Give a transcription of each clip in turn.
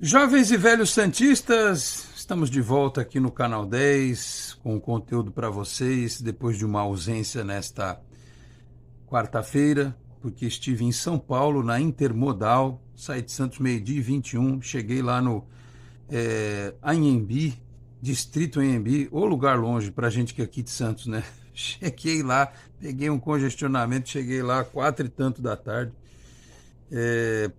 Jovens e velhos santistas, estamos de volta aqui no Canal 10 com conteúdo para vocês depois de uma ausência nesta quarta-feira, porque estive em São Paulo na Intermodal, saí de Santos meio-dia e 21, cheguei lá no Anhembi, distrito Anhembi, ou lugar longe para gente que é aqui de Santos, né? Cheguei lá, peguei um congestionamento, cheguei lá 4 e tanto da tarde.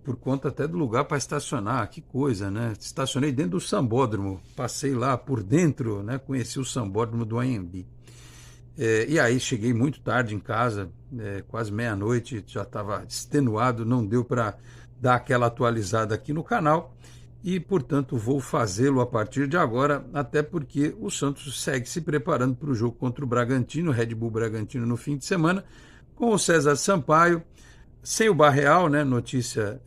Por conta até do lugar para estacionar, que coisa, né? Estacionei dentro do sambódromo, passei lá por dentro, né? Conheci o sambódromo do Anhembi. E aí cheguei muito tarde em casa, quase meia-noite, já estava extenuado, não deu para dar aquela atualizada aqui no canal e, portanto, vou fazê-lo a partir de agora, até porque o Santos segue se preparando para o jogo contra o Bragantino, o Red Bull Bragantino no fim de semana, com o César Sampaio, sem o Barreal, né? Notícia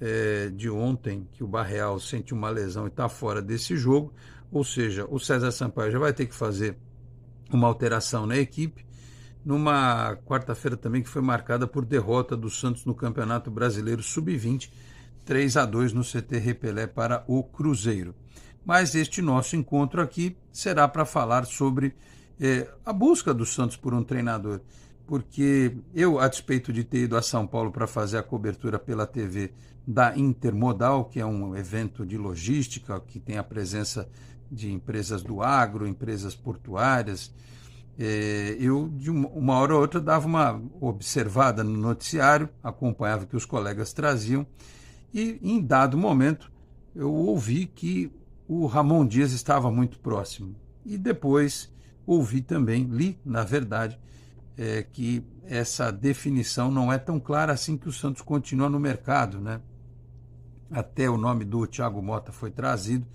de ontem que o Barreal sente uma lesão e está fora desse jogo, ou seja, o César Sampaio já vai ter que fazer uma alteração na equipe, numa quarta-feira também que foi marcada por derrota do Santos no Campeonato Brasileiro Sub-20, 3-2 no CT Repelé para o Cruzeiro. Mas este nosso encontro aqui será para falar sobre a busca do Santos por um treinador, porque eu, a despeito de ter ido a São Paulo para fazer a cobertura pela TV da Intermodal, que é um evento de logística, que tem a presença de empresas do agro, empresas portuárias, eu, de uma hora ou outra, dava uma observada no noticiário, acompanhava o que os colegas traziam, e, em dado momento, eu ouvi que o Ramon Dias estava muito próximo. E depois ouvi também, li, na verdade, que essa definição não é tão clara assim, que o Santos continua no mercado, né? Até o nome do Thiago Motta foi trazido,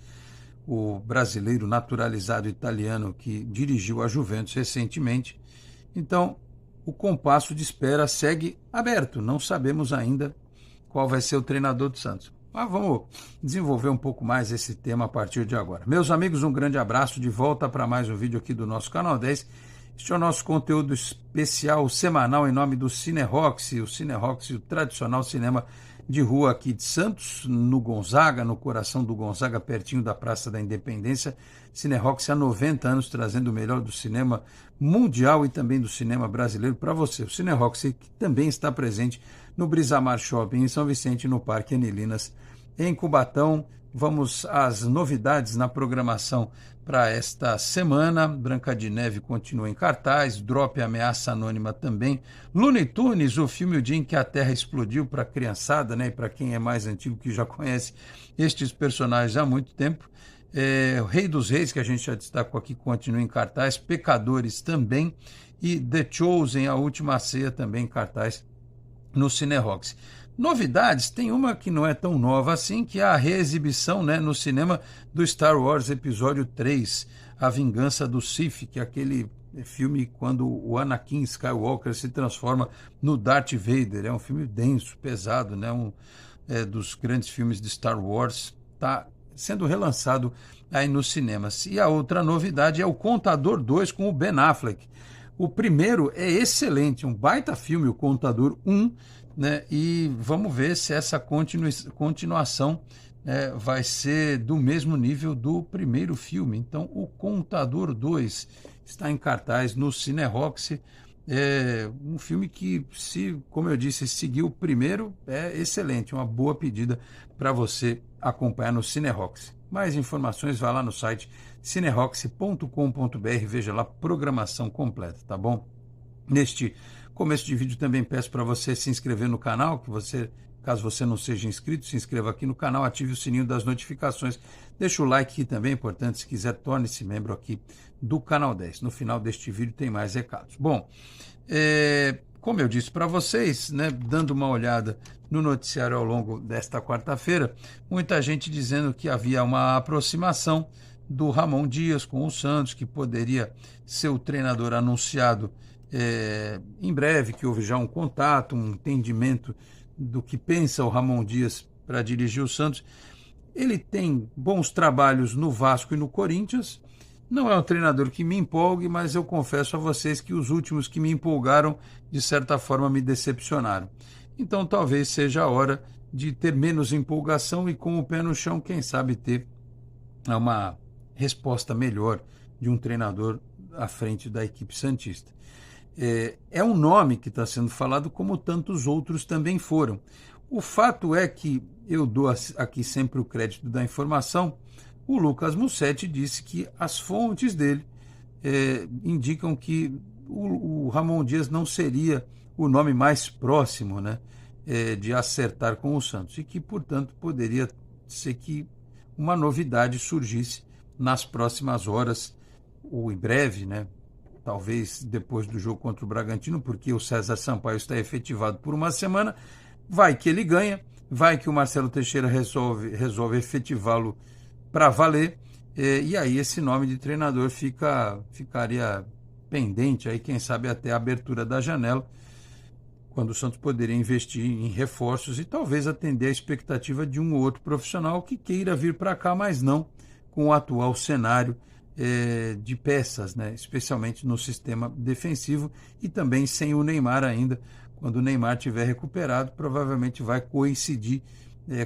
o brasileiro naturalizado italiano que dirigiu a Juventus recentemente. Então, o compasso de espera segue aberto, não sabemos ainda qual vai ser o treinador do Santos. Mas vamos desenvolver um pouco mais esse tema a partir de agora. Meus amigos, um grande abraço, de volta para mais um vídeo aqui do nosso Canal 10. Este é o nosso conteúdo especial semanal em nome do CineRoxy, o tradicional cinema de rua aqui de Santos, no Gonzaga, no coração do Gonzaga, pertinho da Praça da Independência. CineRoxy há 90 anos trazendo o melhor do cinema mundial e também do cinema brasileiro para você. O CineRoxy que também está presente no Brisamar Shopping em São Vicente, no Parque Anilinas, em Cubatão. Vamos às novidades na programação para esta semana. Branca de Neve continua em cartaz, Drop Ameaça Anônima também. Looney Tunes, o filme O Dia em que a Terra Explodiu, para a criançada, né, e para quem é mais antigo que já conhece estes personagens há muito tempo. O Rei dos Reis, que a gente já destacou aqui, continua em cartaz. Pecadores também. E The Chosen, A Última Ceia, também em cartaz no CineRoxy. Novidades, tem uma que não é tão nova assim, que é a reexibição, né, no cinema do Star Wars Episódio 3, A Vingança do Sith, que é aquele filme quando o Anakin Skywalker se transforma no Darth Vader. É um filme denso, pesado, né, dos grandes filmes de Star Wars, está sendo relançado aí nos cinemas. E a outra novidade é o Contador 2 com o Ben Affleck. O primeiro é excelente, um baita filme, o Contador 1, né? E vamos ver se essa continuação vai ser do mesmo nível do primeiro filme. Então, o Contador 2 está em cartaz no CineRoxy. É um filme que, como eu disse, seguiu o primeiro, é excelente, uma boa pedida para você acompanhar no CineRoxy. Mais informações, vá lá no site cineroxy.com.br, veja lá a programação completa, tá bom? Neste começo de vídeo também peço para você se inscrever no canal, caso você não seja inscrito, se inscreva aqui no canal, ative o sininho das notificações, deixa o like aqui também, é importante, se quiser torne-se membro aqui do Canal 10. No final deste vídeo tem mais recados. Bom, como eu disse para vocês, né, dando uma olhada no noticiário ao longo desta quarta-feira, muita gente dizendo que havia uma aproximação do Ramon Dias com o Santos, que poderia ser o treinador anunciado em breve, que houve já um contato, um entendimento do que pensa o Ramon Dias para dirigir o Santos. Ele tem bons trabalhos no Vasco e no Corinthians. Não é um treinador que me empolgue, mas eu confesso a vocês que os últimos que me empolgaram, de certa forma, me decepcionaram. Então talvez seja a hora de ter menos empolgação e com o pé no chão, quem sabe ter uma resposta melhor de um treinador à frente da equipe santista. É um nome que está sendo falado como tantos outros também foram. O fato é que eu dou aqui sempre o crédito da informação. O Lucas Mussetti disse que as fontes dele indicam que o Ramon Dias não seria o nome mais próximo, né, de acertar com o Santos e que, portanto, poderia ser que uma novidade surgisse nas próximas horas ou em breve, né, talvez depois do jogo contra o Bragantino, porque o César Sampaio está efetivado por uma semana. Vai que ele ganha, vai que o Marcelo Teixeira resolve efetivá-lo para valer, e aí esse nome de treinador ficaria pendente, aí quem sabe até a abertura da janela, quando o Santos poderia investir em reforços e talvez atender a expectativa de um ou outro profissional que queira vir para cá, mas não com o atual cenário de peças, né? Especialmente no sistema defensivo e também sem o Neymar ainda. Quando o Neymar estiver recuperado, provavelmente vai coincidir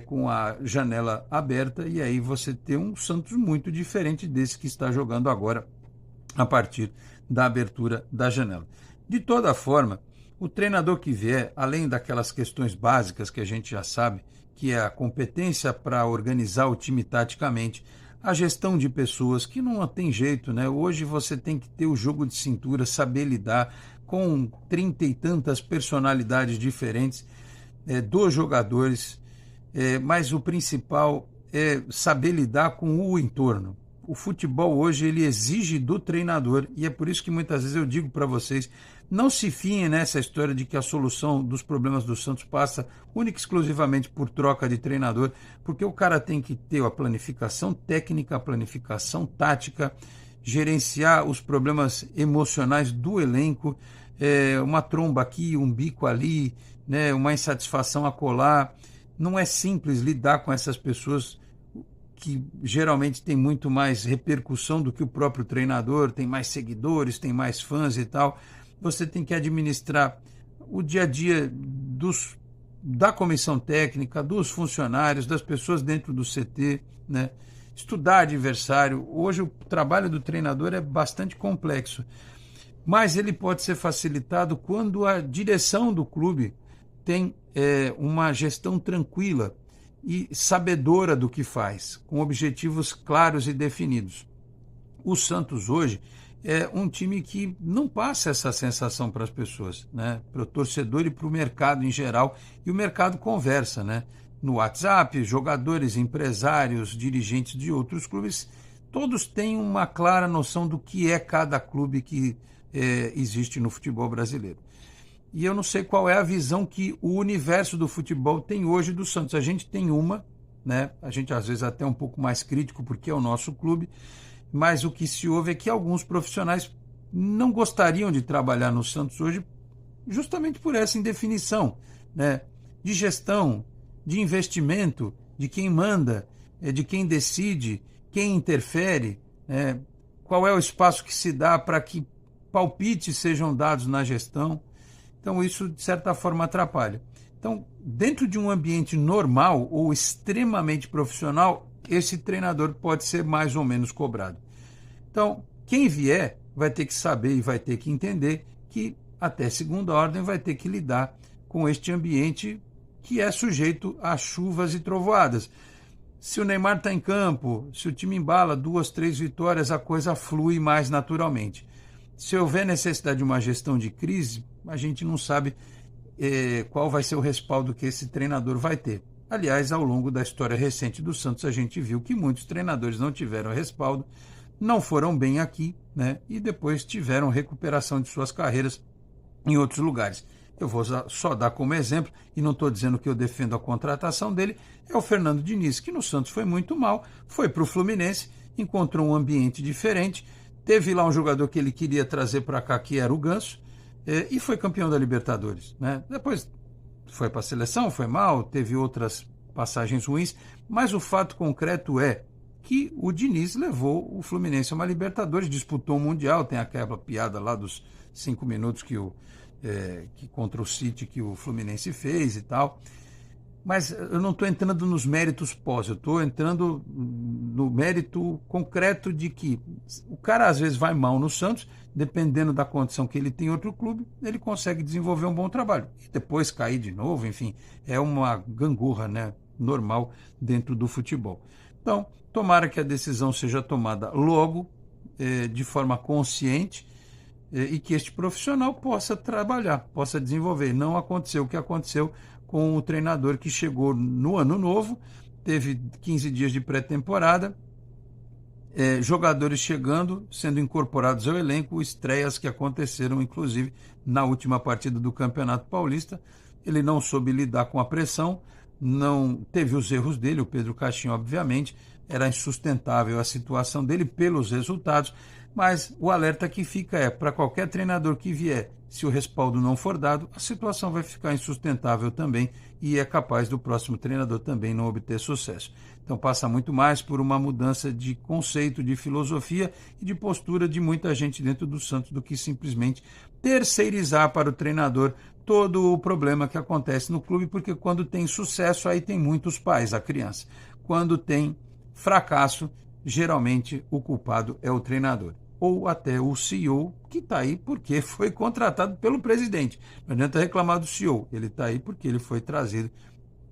com a janela aberta e aí você ter um Santos muito diferente desse que está jogando agora a partir da abertura da janela. De toda forma, o treinador que vier, além daquelas questões básicas que a gente já sabe, que é a competência para organizar o time taticamente, a gestão de pessoas, que não tem jeito, né? Hoje você tem que ter o jogo de cintura, saber lidar com 30 e tantas personalidades diferentes dos jogadores, mas o principal é saber lidar com o entorno. O futebol hoje ele exige do treinador e é por isso que muitas vezes eu digo para vocês, não se fiem nessa história de que a solução dos problemas do Santos passa única e exclusivamente por troca de treinador, porque o cara tem que ter a planificação técnica, a planificação tática, gerenciar os problemas emocionais do elenco, uma tromba aqui, um bico ali, né, uma insatisfação acolá. Não é simples lidar com essas pessoas que geralmente tem muito mais repercussão do que o próprio treinador, tem mais seguidores, tem mais fãs e tal. Você tem que administrar o dia a dia da comissão técnica, dos funcionários, das pessoas dentro do CT, né? Estudar adversário. Hoje o trabalho do treinador é bastante complexo, mas ele pode ser facilitado quando a direção do clube tem uma gestão tranquila e sabedora do que faz, com objetivos claros e definidos. O Santos hoje é um time que não passa essa sensação para as pessoas, né? Para o torcedor e para o mercado em geral, e o mercado conversa, né? No WhatsApp, jogadores, empresários, dirigentes de outros clubes, todos têm uma clara noção do que é cada clube que existe no futebol brasileiro. E eu não sei qual é a visão que o universo do futebol tem hoje do Santos. A gente tem uma, né? A gente às vezes até um pouco mais crítico porque é o nosso clube, mas o que se ouve é que alguns profissionais não gostariam de trabalhar no Santos hoje justamente por essa indefinição, né? De gestão, de investimento, de quem manda, de quem decide, quem interfere, né? Qual é o espaço que se dá para que palpites sejam dados na gestão. Então isso, de certa forma, atrapalha. Então, dentro de um ambiente normal ou extremamente profissional, esse treinador pode ser mais ou menos cobrado. Então, quem vier vai ter que saber e vai ter que entender que, até segunda ordem, vai ter que lidar com este ambiente que é sujeito a chuvas e trovoadas. Se o Neymar está em campo, se o time embala 2, 3 vitórias, a coisa flui mais naturalmente. Se houver necessidade de uma gestão de crise, a gente não sabe qual vai ser o respaldo que esse treinador vai ter. Aliás, ao longo da história recente do Santos, a gente viu que muitos treinadores não tiveram respaldo, não foram bem aqui, né? E depois tiveram recuperação de suas carreiras em outros lugares. Eu vou só dar como exemplo, e não estou dizendo que eu defendo a contratação dele, é o Fernando Diniz, que no Santos foi muito mal, foi para o Fluminense, encontrou um ambiente diferente, teve lá um jogador que ele queria trazer para cá, que era o Ganso, e foi campeão da Libertadores, né? Depois foi para a seleção, foi mal, teve outras passagens ruins, mas o fato concreto é que o Diniz levou o Fluminense a uma Libertadores, disputou o Mundial, tem aquela piada lá dos 5 minutos que contra o City que o Fluminense fez e tal. Mas eu não estou entrando nos méritos pós, eu estou entrando no mérito concreto de que o cara às vezes vai mal no Santos, dependendo da condição que ele tem em outro clube, ele consegue desenvolver um bom trabalho. E depois cair de novo, enfim, é uma gangorra, né, normal dentro do futebol. Então, tomara que a decisão seja tomada logo, de forma consciente, e que este profissional possa trabalhar, possa desenvolver. Não aconteceu o que aconteceu com o treinador que chegou no ano novo, teve 15 dias de pré-temporada, jogadores chegando, sendo incorporados ao elenco, estreias que aconteceram, inclusive, na última partida do Campeonato Paulista. Ele não soube lidar com a pressão, não teve os erros dele, o Pedro Caixinha, obviamente, era insustentável a situação dele pelos resultados, mas o alerta que fica é, para qualquer treinador que vier, se o respaldo não for dado, a situação vai ficar insustentável também e é capaz do próximo treinador também não obter sucesso. Então passa muito mais por uma mudança de conceito, de filosofia e de postura de muita gente dentro do Santos do que simplesmente terceirizar para o treinador todo o problema que acontece no clube, porque quando tem sucesso aí tem muitos pais, a criança. Quando tem fracasso, geralmente o culpado é o treinador ou até o CEO, que está aí porque foi contratado pelo presidente. Não adianta reclamar do CEO, ele está aí porque ele foi trazido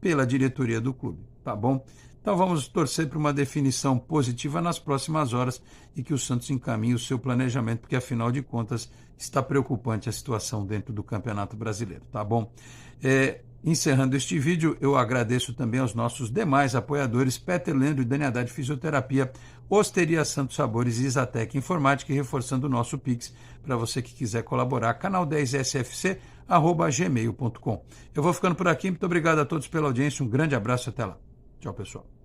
pela diretoria do clube, tá bom? Então vamos torcer para uma definição positiva nas próximas horas e que o Santos encaminhe o seu planejamento, porque afinal de contas está preocupante a situação dentro do Campeonato Brasileiro, tá bom? Encerrando este vídeo, eu agradeço também aos nossos demais apoiadores, Peter Leandro e Dani Haddad Fisioterapia, Osteria Santos Sabores e Isatec Informática, e reforçando o nosso Pix para você que quiser colaborar, canal10sfc@gmail.com. Eu vou ficando por aqui, muito obrigado a todos pela audiência, um grande abraço, até lá. Tchau, pessoal.